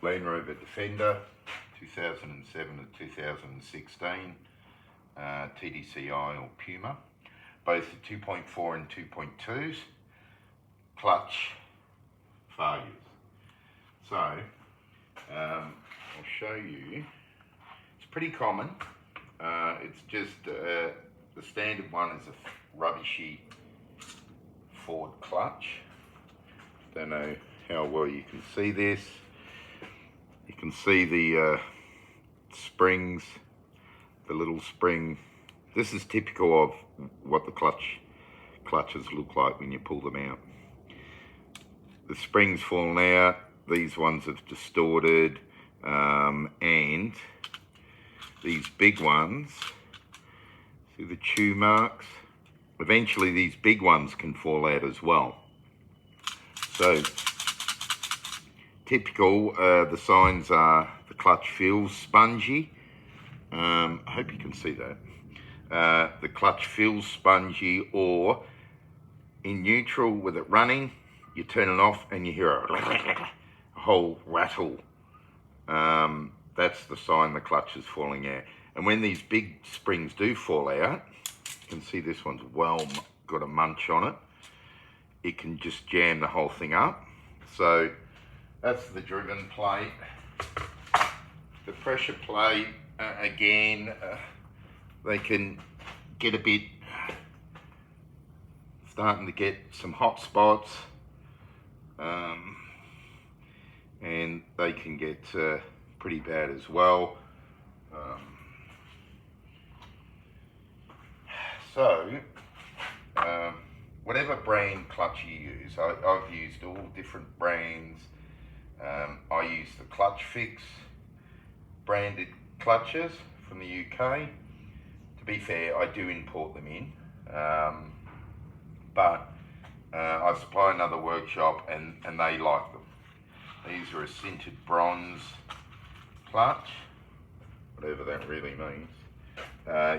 Land Rover Defender 2007 to 2016 TDCi or Puma, both the 2.4 and 2.2s, clutch failures. So I'll show you. It's pretty common. It's just the standard one is a rubbishy Ford clutch. Don't know how well you can see this. You can see the springs, the little spring. This is typical of what the clutches look like when you pull them out. The springs fallen out, these ones have distorted, and these big ones, see the chew marks? Eventually these big ones can fall out as well. So typical, the signs are the clutch feels spongy. I hope you can see that. The clutch feels spongy, or in neutral with it running, you turn it off and you hear a whole rattle. That's the sign the clutch is falling out. And when these big springs do fall out, you can see this one's well got a munch on it. It can just jam the whole thing up. So that's the driven plate. The pressure plate, again, they can get a bit, starting to get some hot spots, and they can get pretty bad as well. Whatever brand clutch you use, I've used all different brands. I use the Clutch Fix branded clutches from the UK. To be fair, I do import them in, but I supply another workshop and they like them. These are a sintered bronze clutch, whatever that really means.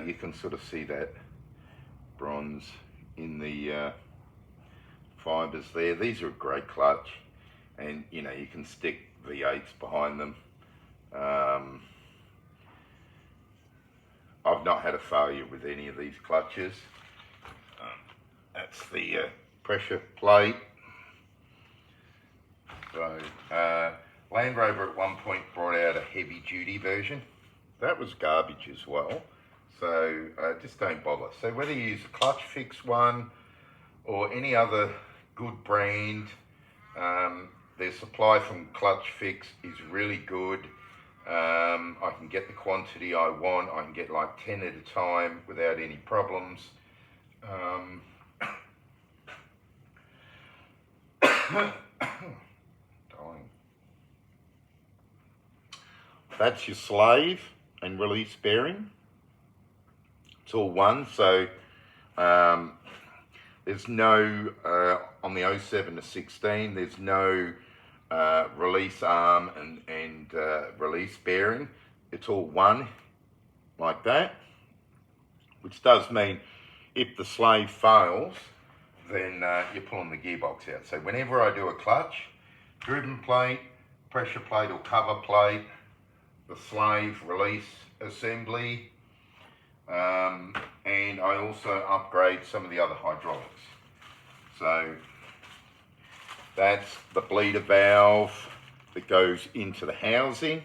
You can sort of see that bronze in the fibres there. These are a great clutch, and you know, you can stick V8s behind them. I've not had a failure with any of these clutches. That's the pressure plate. So Land Rover at one point brought out a heavy duty version. That was garbage as well. So just don't bother. So whether you use a Clutch Fix one or any other good brand, their supply from Clutch Fix is really good. I can get the quantity I want. I can get like 10 at a time without any problems. That's your slave and release bearing. It's all one, so there's no, on the 07 to 16, there's no release arm and release bearing. It's all one, like that, which does mean if the slave fails, then you're pulling the gearbox out. So whenever I do a clutch, driven plate, pressure plate or cover plate, the slave release assembly, and I also upgrade some of the other hydraulics. So that's the bleeder valve that goes into the housing.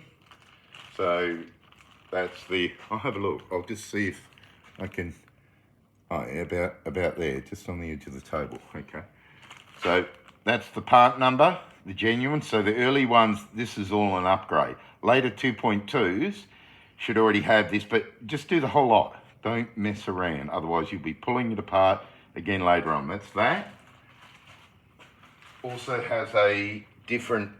So that's the, I'll have a look, I'll just see if I can, oh yeah, about there, just on the edge of the table. Okay, so that's the part number, the genuine. So the early ones, this is all an upgrade. Later 2.2s should already have this, but just do the whole lot. Don't mess around, otherwise you'll be pulling it apart again later on. That's that. Also has a different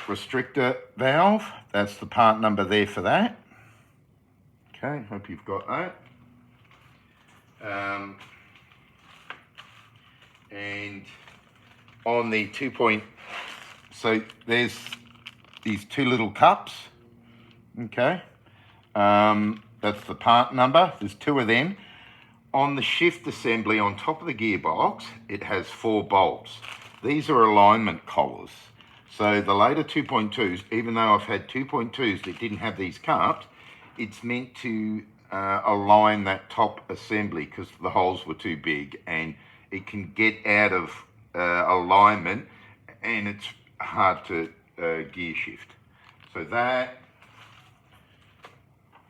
restrictor valve. That's the part number there for that. Okay, hope you've got that. And on the 2. So there's these two little cups. Okay, that's the part number. There's 2 of them. On the shift assembly on top of the gearbox, it has 4 bolts. These are alignment collars. So the later 2.2s, even though I've had 2.2s that didn't have these cups, it's meant to align that top assembly because the holes were too big, and it can get out of alignment, and it's hard to gear shift. So that,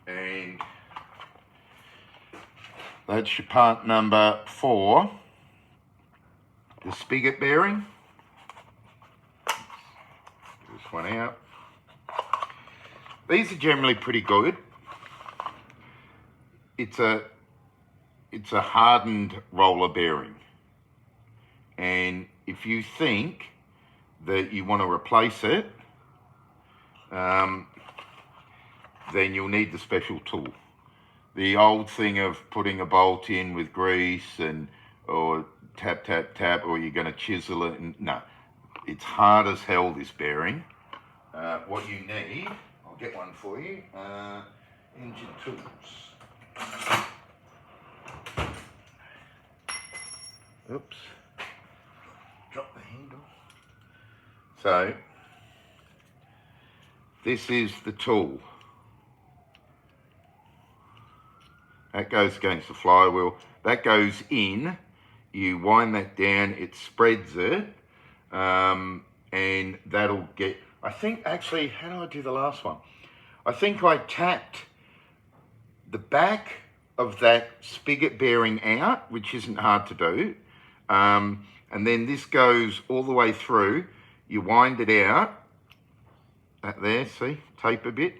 and that's your part number 4, the spigot bearing. Get this one out. These are generally pretty good. It's a hardened roller bearing, and if you think that you want to replace it, then you'll need the special tool. The old thing of putting a bolt in with grease or tap, tap, tap, or you're going to chisel it. No, it's hard as hell, this bearing. What you need, I'll get one for you, engine tools. Oops, drop the handle. So, this is the tool. That goes against the flywheel. That goes in, you wind that down, it spreads it, and that'll get, I think actually, how do I do the last one? I think I tapped the back of that spigot bearing out, which isn't hard to do, and then this goes all the way through. You wind it out, that there, see, tape a bit,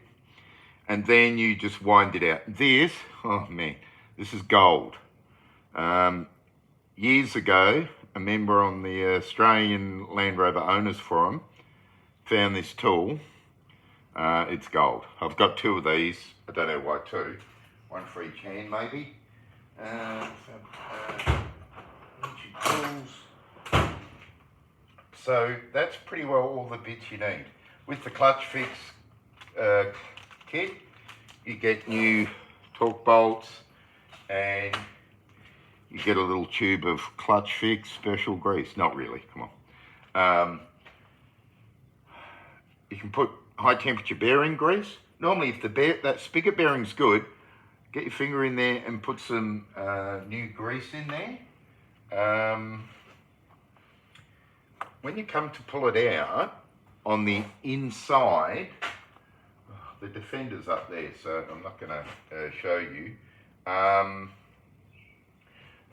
and then you just wind it out. This, oh man, this is gold. Years ago, a member on the Australian Land Rover Owners Forum found this tool. It's gold. I've got 2 of these. I don't know why 2. One for each hand, maybe. Tools. So that's pretty well all the bits you need. With the clutch fix kit, you get new torque bolts, and you get a little tube of clutch fix special grease. Not really, come on. You can put high temperature bearing grease. Normally if that spigot bearing's good, get your finger in there and put some new grease in there. When you come to pull it out, on the inside, the Defender's up there, so I'm not going to show you.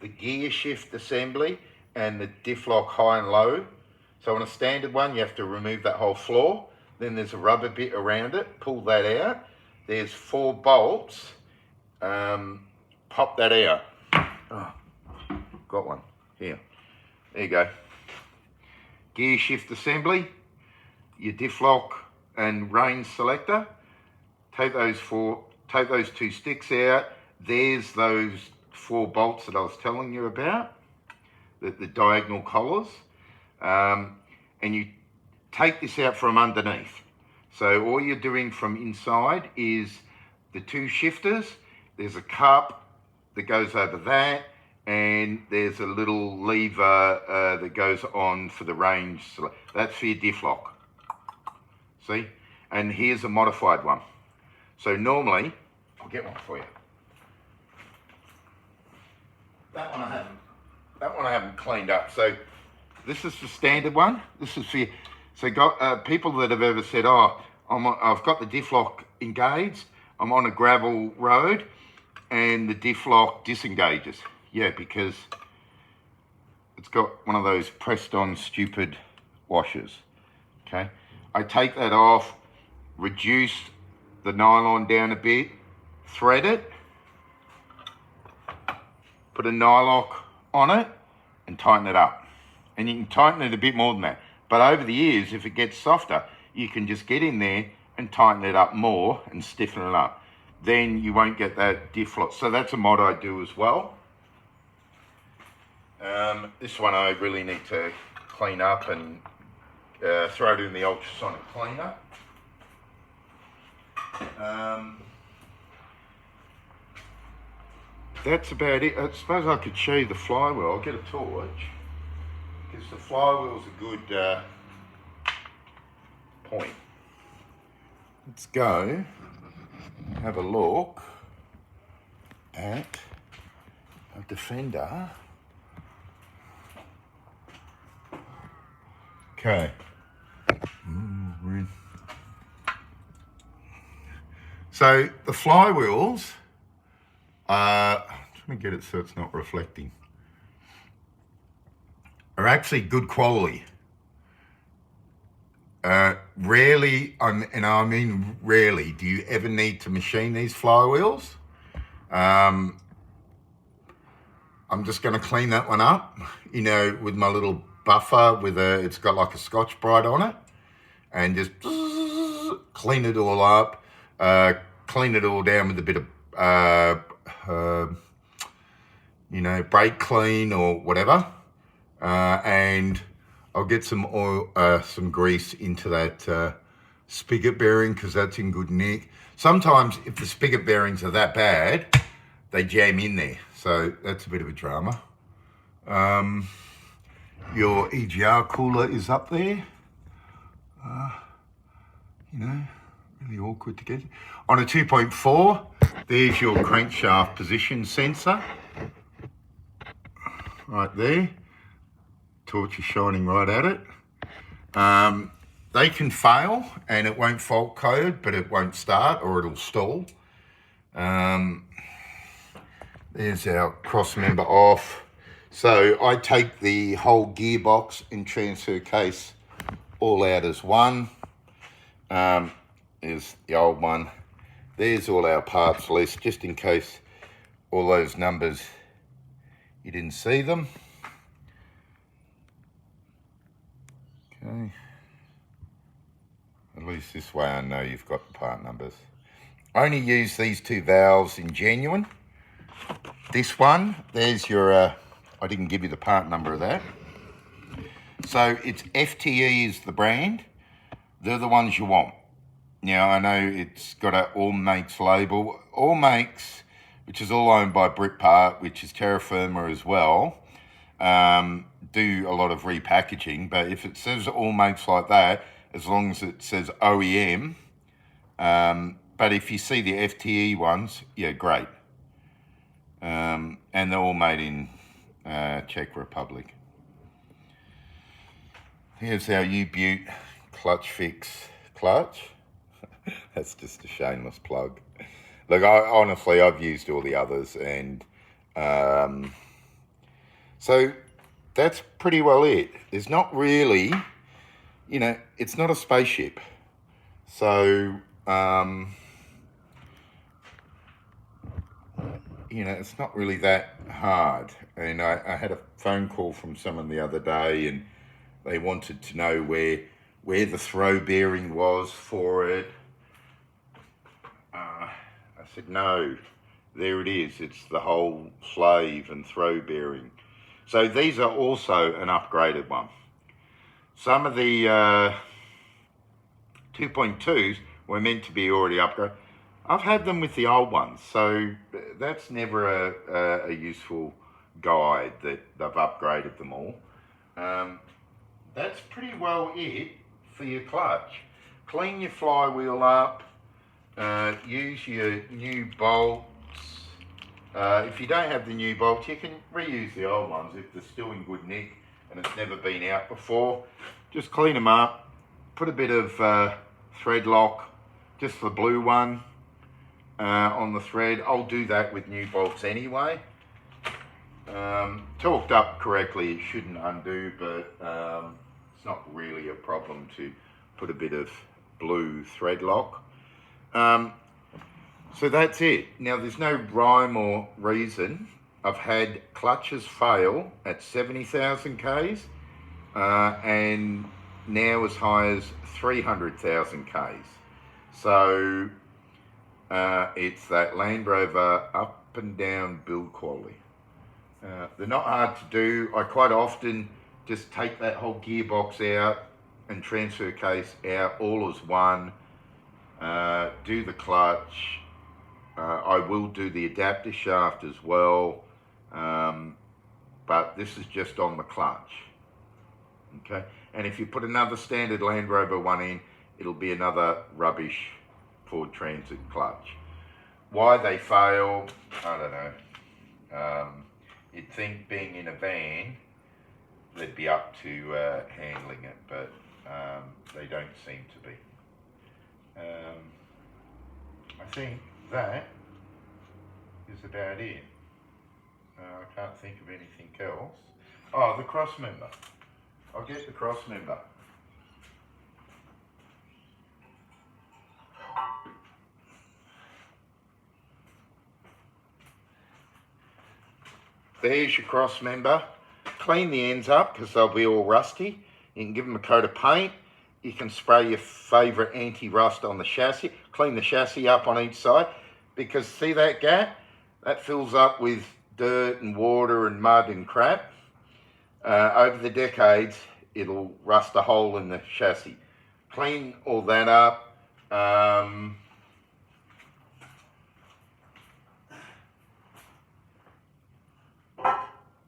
The gear shift assembly and the diff lock high and low. So on a standard one, you have to remove that whole floor. Then there's a rubber bit around it, pull that out. There's 4 bolts, pop that out. Oh, got one, here. There you go. Gear shift assembly, your diff lock and range selector. Take those 2 sticks out. There's those 4 bolts that I was telling you about, the diagonal collars. And you take this out from underneath. So all you're doing from inside is the 2 shifters. There's a cup that goes over that, and there's a little lever that goes on for the range. That's for your diff lock. See? And here's a modified one. So normally, I'll get one for you. That one I haven't cleaned up. So this is the standard one. This is for you. So people that have ever said, oh, I've got the diff lock engaged, I'm on a gravel road, and the diff lock disengages. Yeah, because it's got one of those pressed on stupid washers. Okay, I take that off, reduce the nylon down a bit, thread it, put a nylock on it, and tighten it up. And you can tighten it a bit more than that. But over the years, if it gets softer, you can just get in there and tighten it up more and stiffen it up. Then you won't get that diff lock. So that's a mod I do as well. This one I really need to clean up and throw it in the ultrasonic cleaner. That's about it. I suppose I could show you the flywheel. I'll get a torch, because the flywheel's a point. Let's go have a look at a Defender. Okay. So the flywheels are, I'm trying to get it so it's not reflecting, are actually good quality. Rarely, and I mean rarely, do you ever need to machine these flywheels. I'm just going to clean that one up, with my little buffer it's got like a Scotch-Brite on it, and just clean it all up, clean it all down with a bit of, brake clean or whatever, and I'll get some oil, some grease into that spigot bearing, because that's in good nick. Sometimes if the spigot bearings are that bad, they jam in there, so that's a bit of a drama. Your EGR cooler is up there. Really awkward to get. On a 2.4, there's your crankshaft position sensor. Right there. Torch is shining right at it. They can fail and it won't fault code, but it won't start or it'll stall. There's our cross member off. So I take the whole gearbox and transfer case all out as one. There's the old one. There's all our parts list, just in case all those numbers, you didn't see them. Okay. At least this way I know you've got the part numbers. I only use these two valves in genuine. This one, there's your, I didn't give you the part number of that. So it's FTE is the brand. They're the ones you want. Now, I know it's got an All Makes label. All Makes, which is all owned by Britpart, which is terra firma as well, do a lot of repackaging. But if it says All Makes like that, as long as it says OEM, but if you see the FTE ones, yeah, great. And they're all made in Czech Republic. Here's our U-Butte clutch fix clutch. That's just a shameless plug. Look, honestly, I've used all the others, and so that's pretty well it. There's not really, it's not a spaceship. So, it's not really that hard. And I had a phone call from someone the other day, and they wanted to know where the throw bearing was for it. I said, no, there it is. It's the whole slave and throw bearing. So these are also an upgraded one. Some of the 2.2s were meant to be already upgraded. I've had them with the old ones, so that's never a useful guide that they've upgraded them all. That's pretty well it for your clutch. Clean your flywheel up, use your new bolts. If you don't have the new bolts, you can reuse the old ones if they're still in good nick and it's never been out before. Just clean them up, put a bit of thread lock, just the blue one, on the thread. I'll do that with new bolts anyway. Torqued up correctly, it shouldn't undo, but it's not really a problem to put a bit of blue thread lock. So that's it. Now, there's no rhyme or reason. I've had clutches fail at 70,000 Ks and now as high as 300,000 Ks. So it's that Land Rover up and down build quality. They're not hard to do. I quite often just take that whole gearbox out and transfer case out all as one. Do the clutch. I will do the adapter shaft as well, but this is just on the clutch. Okay, and if you put another standard Land Rover one in, it'll be another rubbish Ford Transit clutch. Why they fail, I don't know. You'd think being in a van, they'd be up to handling it, but they don't seem to be. I think that is about it. I can't think of anything else. Oh, the cross member. I'll get the cross member. There's your cross member. Clean the ends up because they'll be all rusty. You can give them a coat of paint. You can spray your favourite anti-rust on the chassis. Clean the chassis up on each side, because see that gap? That fills up with dirt and water and mud and crap. Over the decades, it'll rust a hole in the chassis. Clean all that up.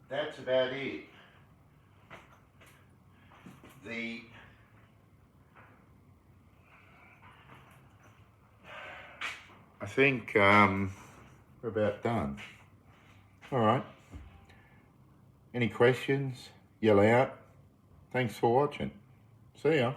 That's about it. I think we're about done. All right. Any questions? Yell out. Thanks for watching. See ya.